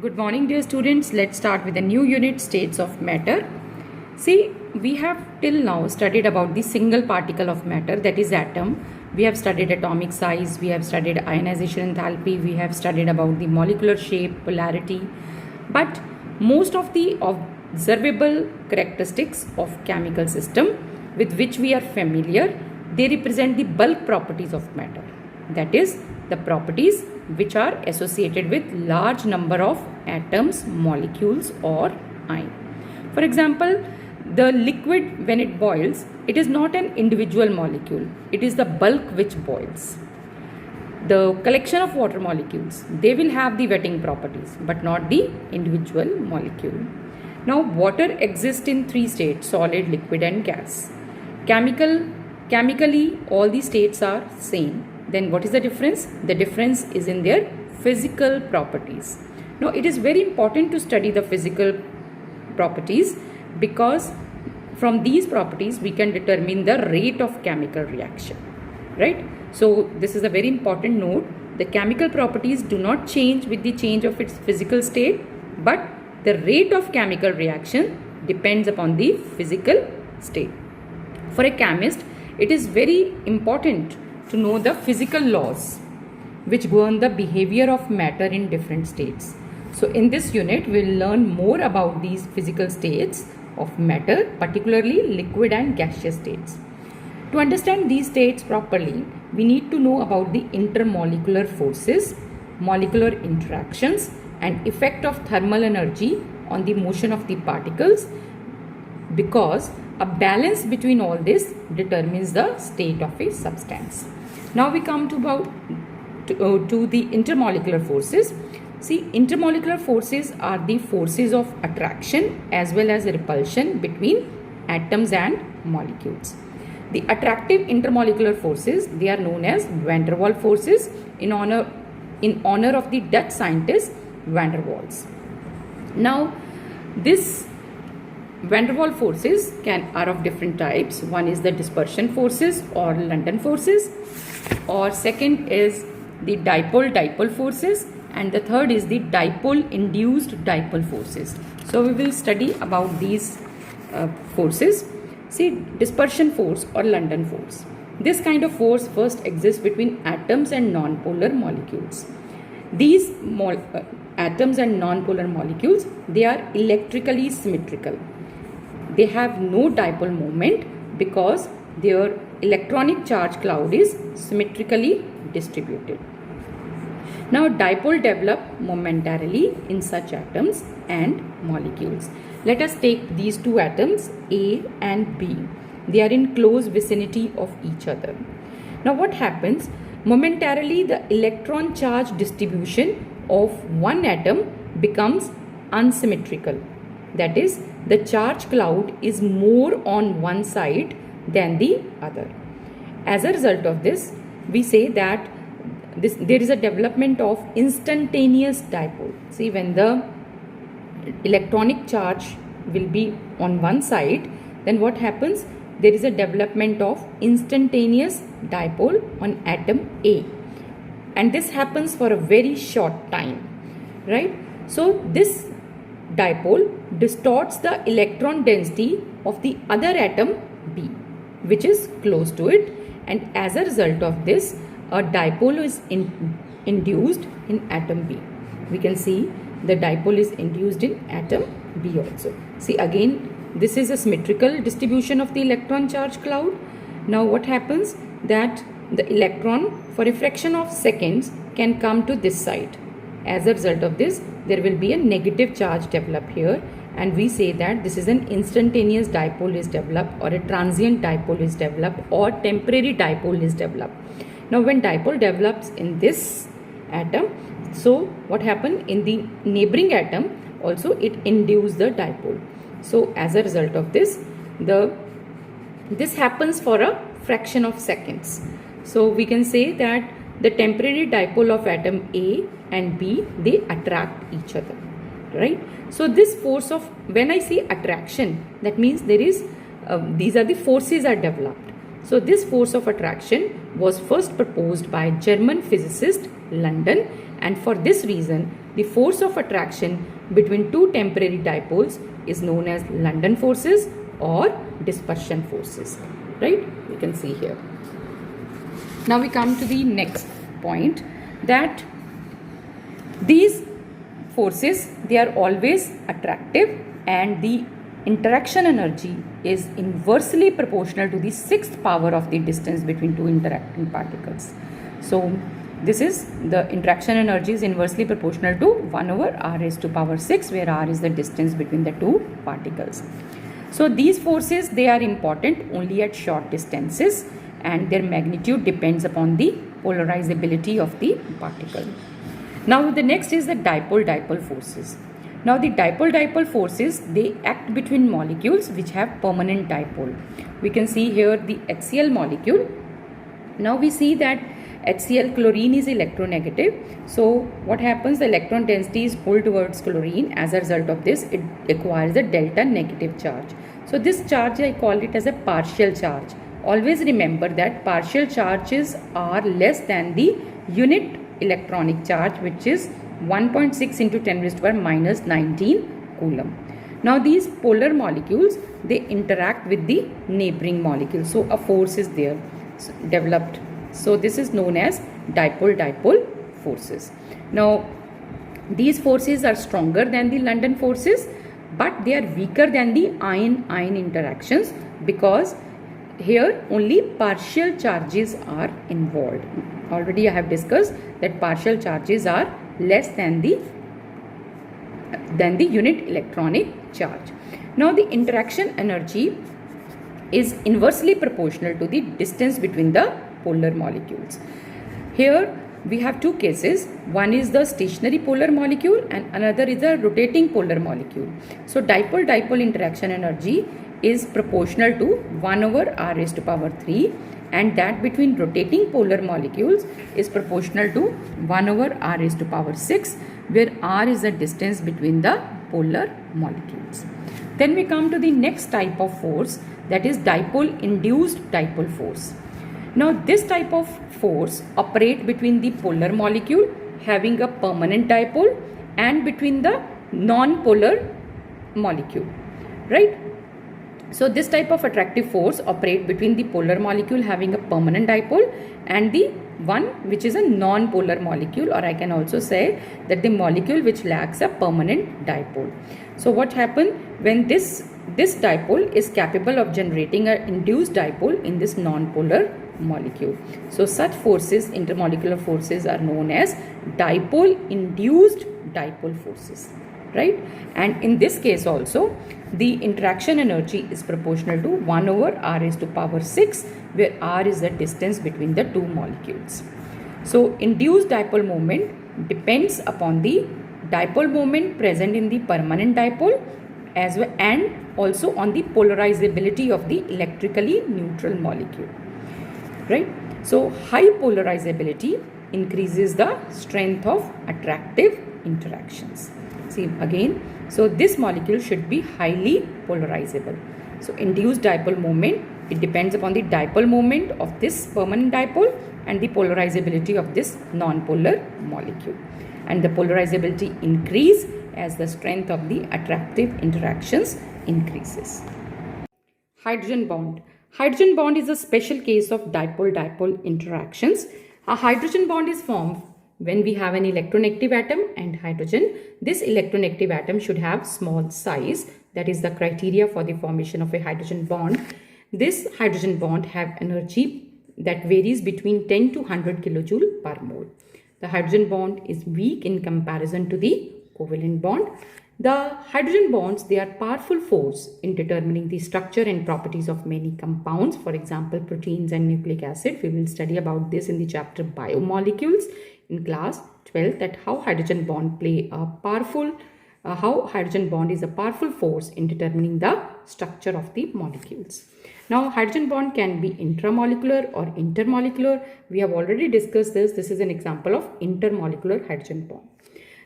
Good morning, dear students. Let's start with a new unit, states of matter. See, we have till now studied about the single particle of matter, that is atom. We have studied atomic size, we have studied ionization enthalpy, we have studied about the molecular shape, polarity. But most of the observable characteristics of chemical system with which we are familiar, they represent the bulk properties of matter. That is, the properties which are associated with large number of atoms, molecules or ion. For example, the liquid, when it boils, it is not an individual molecule, it is the bulk which boils. The collection of water molecules, they will have the wetting properties but not the individual molecule. Now water exists in three states: solid, liquid and gas. Chemically all the states are same. Then what is the difference? The difference is in their physical properties. Now it is very important to study the physical properties because from these properties we can determine the rate of chemical reaction, right? So this is a very important note. The chemical properties do not change with the change of its physical state, but the rate of chemical reaction depends upon the physical state. For a chemist, it is very important to know the physical laws which govern the behavior of matter in different states. So in this unit, we will learn more about these physical states of matter, particularly liquid and gaseous states. To understand these states properly, we need to know about the intermolecular forces, molecular interactions and effect of thermal energy on the motion of the particles, because a balance between all this determines the state of a substance. Now we come to the intermolecular forces. See, intermolecular forces are the forces of attraction as well as repulsion between atoms and molecules. The attractive intermolecular forces, they are known as van der Waals forces in honor of the Dutch scientist van der Waals. Now, this van der Waals forces are of different types. One is the dispersion forces or London forces, or second is the dipole forces, and the third is the dipole induced dipole forces. So we will study about these forces. See, dispersion force or London force. This kind of force first exists between atoms and non-polar molecules. These atoms and non-polar molecules, they are electrically symmetrical. They have no dipole moment because their electronic charge cloud is symmetrically distributed. Now dipole develop momentarily in such atoms and molecules. Let us take these two atoms A and B. They are in close vicinity of each other. Now what happens? Momentarily the electron charge distribution of one atom becomes unsymmetrical. That is, the charge cloud is more on one side than the other. As a result of this, we say that there is a development of instantaneous dipole. See, when the electronic charge will be on one side, then what happens? There is a development of instantaneous dipole on atom A, and this happens for a very short time, right? So this dipole distorts the electron density of the other atom B, which is close to it, and as a result of this, a dipole is induced in atom B. We can see the dipole is induced in atom B also. See, again, this is a symmetrical distribution of the electron charge cloud. Now what happens? That the electron for a fraction of seconds can come to this side. As a result of this, there will be a negative charge develop here, and we say that this is an instantaneous dipole is developed, or a transient dipole is developed, or temporary dipole is developed. Now when dipole develops in this atom, so what happened in the neighboring atom also, it induces the dipole. So as a result of this, this happens for a fraction of seconds. So we can say that the temporary dipole of atom A and B, they attract each other, right? So this force of, when I say attraction, that means there is these are the forces are developed. So this force of attraction was first proposed by German physicist London, and for this reason the force of attraction between two temporary dipoles is known as London forces or dispersion forces, right? You can see here. Now we come to the next point, that these forces, they are always attractive, and the interaction energy is inversely proportional to the sixth power of the distance between two interacting particles. So this is, the interaction energy is inversely proportional to 1 over r raised to power 6, where r is the distance between the two particles. So these forces, they are important only at short distances, and their magnitude depends upon the polarizability of the particle. Now the next is the dipole-dipole forces. Now the dipole-dipole forces, they act between molecules which have permanent dipole. We can see here the HCl molecule. Now we see that HCl, chlorine, is electronegative. So what happens, the electron density is pulled towards chlorine. As a result of this, it acquires a delta negative charge. So this charge, I call it as a partial charge. Always remember that partial charges are less than the unit electronic charge, which is 1.6 into 10 raised to the power minus 19 coulomb. Now these polar molecules, they interact with the neighboring molecule. So a force is there developed. So this is known as dipole-dipole forces. Now these forces are stronger than the London forces, but they are weaker than the ion-ion interactions, because here only partial charges are involved. Already I have discussed that partial charges are less than the unit electronic charge. Now the interaction energy is inversely proportional to the distance between the polar molecules. Here we have two cases. One is the stationary polar molecule and another is the rotating polar molecule. So dipole-dipole interaction energy is proportional to 1 over r raised to power 3, and that between rotating polar molecules is proportional to 1 over r raised to power 6, where r is the distance between the polar molecules. Then we come to the next type of force, that is dipole-induced dipole force. Now this type of force operates between the polar molecule having a permanent dipole and between the non-polar molecule, right? So this type of attractive force operates between the polar molecule having a permanent dipole and the one which is a non-polar molecule, or I can also say that the molecule which lacks a permanent dipole. So what happens when this dipole is capable of generating an induced dipole in this non-polar molecule? So such forces, intermolecular forces, are known as dipole-induced dipole forces, right? And in this case also, the interaction energy is proportional to 1 over r raised to power 6, where r is the distance between the two molecules. So induced dipole moment depends upon the dipole moment present in the permanent dipole as well, and also on the polarizability of the electrically neutral molecule, right? So high polarizability increases the strength of attractive interactions. See again, so this molecule should be highly polarizable. So induced dipole moment, it depends upon the dipole moment of this permanent dipole and the polarizability of this non-polar molecule. And the polarizability increase as the strength of the attractive interactions increases. Hydrogen bond. Hydrogen bond is a special case of dipole-dipole interactions. A hydrogen bond is formed when we have an electronegative atom and hydrogen. This electronegative atom should have small size. That is the criteria for the formation of a hydrogen bond. This hydrogen bond have energy that varies between 10 to 100 kilojoule per mole. The hydrogen bond is weak in comparison to the covalent bond. The hydrogen bonds, they are powerful force in determining the structure and properties of many compounds. For example, proteins and nucleic acid. We will study about this in the chapter biomolecules in class 12, that how hydrogen bond play a powerful, how hydrogen bond is a powerful force in determining the structure of the molecules. Now hydrogen bond can be intramolecular or intermolecular. We have already discussed this. This is an example of intermolecular hydrogen bond.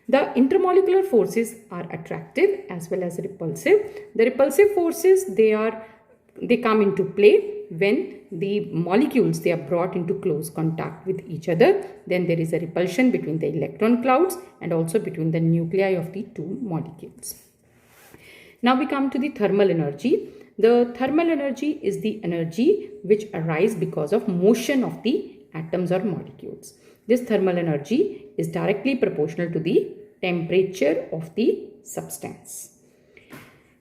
The intermolecular forces are attractive as well as repulsive. The repulsive forces, they come into play when the molecules, they are brought into close contact with each other, then there is a repulsion between the electron clouds and also between the nuclei of the two molecules. Now we come to the thermal energy. The thermal energy is the energy which arises because of motion of the atoms or molecules. This thermal energy is directly proportional to the temperature of the substance.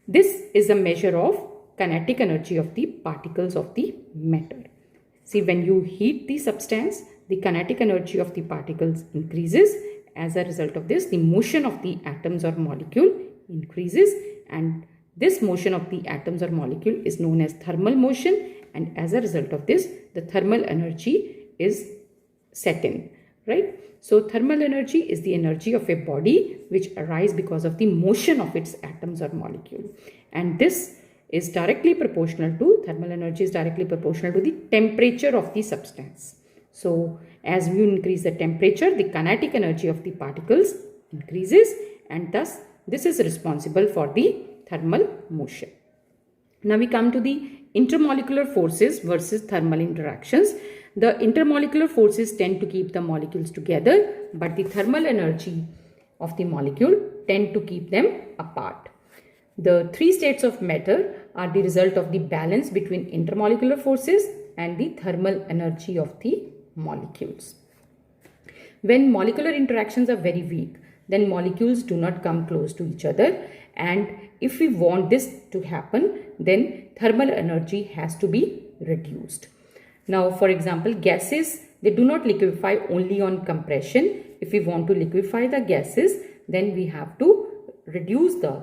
This is a measure of kinetic energy of the particles of the matter. See, when you heat the substance, the kinetic energy of the particles increases. As a result of this, the motion of the atoms or molecule increases, and this motion of the atoms or molecule is known as thermal motion, and as a result of this, the thermal energy is set in, right? So thermal energy is the energy of a body which arises because of the motion of its atoms or molecule, and this is directly proportional to, thermal energy is directly proportional to the temperature of the substance. So as we increase the temperature, the kinetic energy of the particles increases, and thus this is responsible for the thermal motion. Now we come to the intermolecular forces versus thermal interactions. The intermolecular forces tend to keep the molecules together, but the thermal energy of the molecule tend to keep them apart. The three states of matter are the result of the balance between intermolecular forces and the thermal energy of the molecules. When molecular interactions are very weak, then molecules do not come close to each other, and if we want this to happen, then thermal energy has to be reduced. Now, for example, gases, they do not liquefy only on compression. If we want to liquefy the gases, then we have to reduce the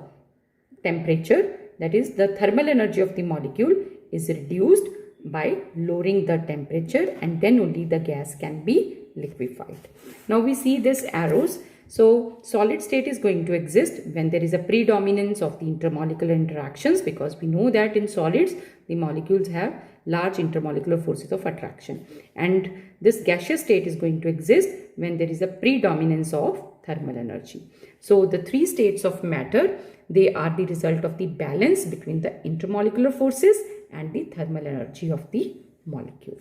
temperature, that is, the thermal energy of the molecule is reduced by lowering the temperature, and then only the gas can be liquefied. Now we see these arrows. So solid state is going to exist when there is a predominance of the intermolecular interactions, because we know that in solids the molecules have large intermolecular forces of attraction, and this gaseous state is going to exist when there is a predominance of thermal energy. So the three states of matter, they are the result of the balance between the intermolecular forces and the thermal energy of the molecule.